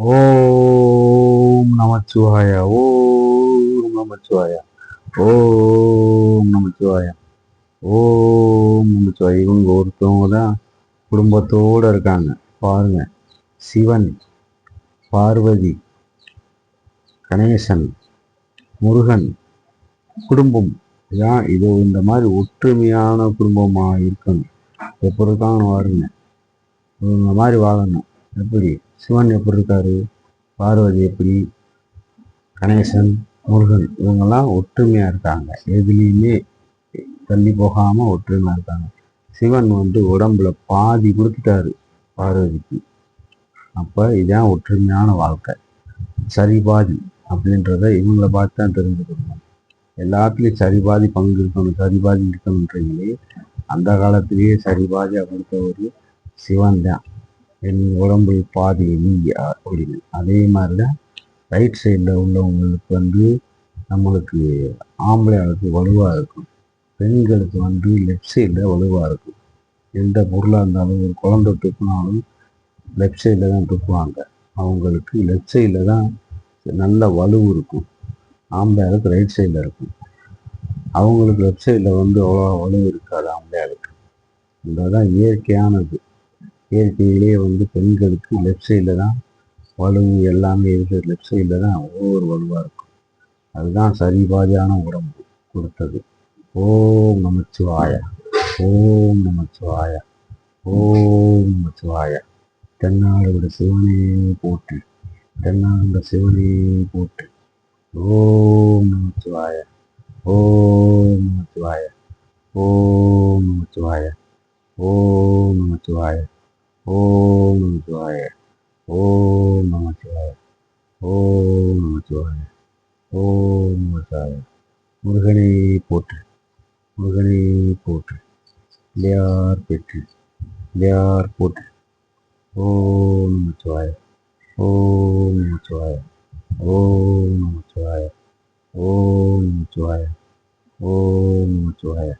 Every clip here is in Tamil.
ஓம் நமச்சிவாய. ஓம் நமச்சிவாய. ஓம் நமச்சிவாய. ஓம் நமச்சிவாய. இவங்க ஒருத்தவங்க தான் குடும்பத்தோடு இருக்காங்க. பாருங்க, சிவன், பார்வதி, கணேசன், முருகன் குடும்பம். ஏன் இது இந்த மாதிரி ஒற்றுமையான குடும்பமா இருக்கணும். எப்படி இருக்காங்க பாருங்க. இந்த மாதிரி வாழணும். எப்படி சிவன் எப்படி இருக்காரு, பார்வதி எப்படி, கணேசன், முருகன் இவங்கெல்லாம் ஒற்றுமையா இருக்காங்க. எதுலேயுமே தள்ளி போகாம ஒற்றுமையா இருக்காங்க. சிவன் உடம்புல பாதி கொடுத்துட்டாரு பார்வதிக்கு. அப்ப இதான் ஒற்றுமையான வாழ்க்கை. சரி பாதி அப்படின்றத இவங்களை பார்த்து தான் தெரிஞ்சுக்கணும். எல்லாத்துலேயும் சரி பாதி பங்கு இருக்கணும், சரி பாதி இருக்கணுன்றீங்களே. அந்த காலத்திலேயே சரி பாதி அப்படின்ற ஒரு சிவன் தான். என் உடம்பு பாதி நீ அப்படின்னு. அதே மாதிரிதான் ரைட் சைடில் உள்ளவங்களுக்கு நம்மளுக்கு ஆம்பளை ஆளுக்கு வலுவாக இருக்கும், பெண்களுக்கு லெஃப்ட் சைடில் வலுவாக இருக்கும். எந்த பொருளாக இருந்தாலும் ஒரு குழந்தை தூக்குனாலும் லெஃப்ட் சைடில் தான் தூக்குவாங்க. அவங்களுக்கு லெஃப்ட் சைடில் தான் நல்ல வலு இருக்கும். ஆம்பளை ஆளுக்கு ரைட் சைடில் இருக்கும். அவங்களுக்கு லெஃப்ட் சைடில் அவ்வளோ வலு இருக்காது ஆம்பளை ஆளுக்கு. இதுதான் இயற்கையானது. இயற்கையிலேயே பெண்களுக்கு லெஃப்ட் சைடில் தான் வலு எல்லாமே இருக்குது. லெஃப்ட் சைடில் தான் ஒவ்வொரு வலுவாக இருக்கும். அதுதான் சரிபாதியான உடம்பு கொடுத்தது. ஓம் நமச்சிவாய. ஓம் நமச்சிவாய. ஓம் நமச்சிவாய. தென்னாடுடைய சிவனே போற்றி. தென்னாடுடைய சிவனே போற்றி. ஓம் நமச்சிவாய. ஓம் நமச்சிவாய. ஓம் நமச்சிவாய. ஓம் நமச்சிவாய. ஓம் நமச்சிவாய. ஓம் நமச்சிவாய. ஓம் நமச்சிவாய. ஓம் நமச்சிவாய. முருகனே போற்று. முருகனே போற்று. பிள்ளையார் பெற்று. பிள்ளையார் போற்று. ஓம் நமச்சிவாய. ஓம் நமச்சிவாய. ஓம் நமச்சிவாய. ஓம் நமச்சிவாய. ஓம் நமச்சிவாய.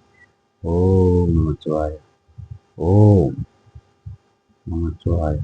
ஓம் நமச்சிவாய. ஓம் நமச்சிவாய.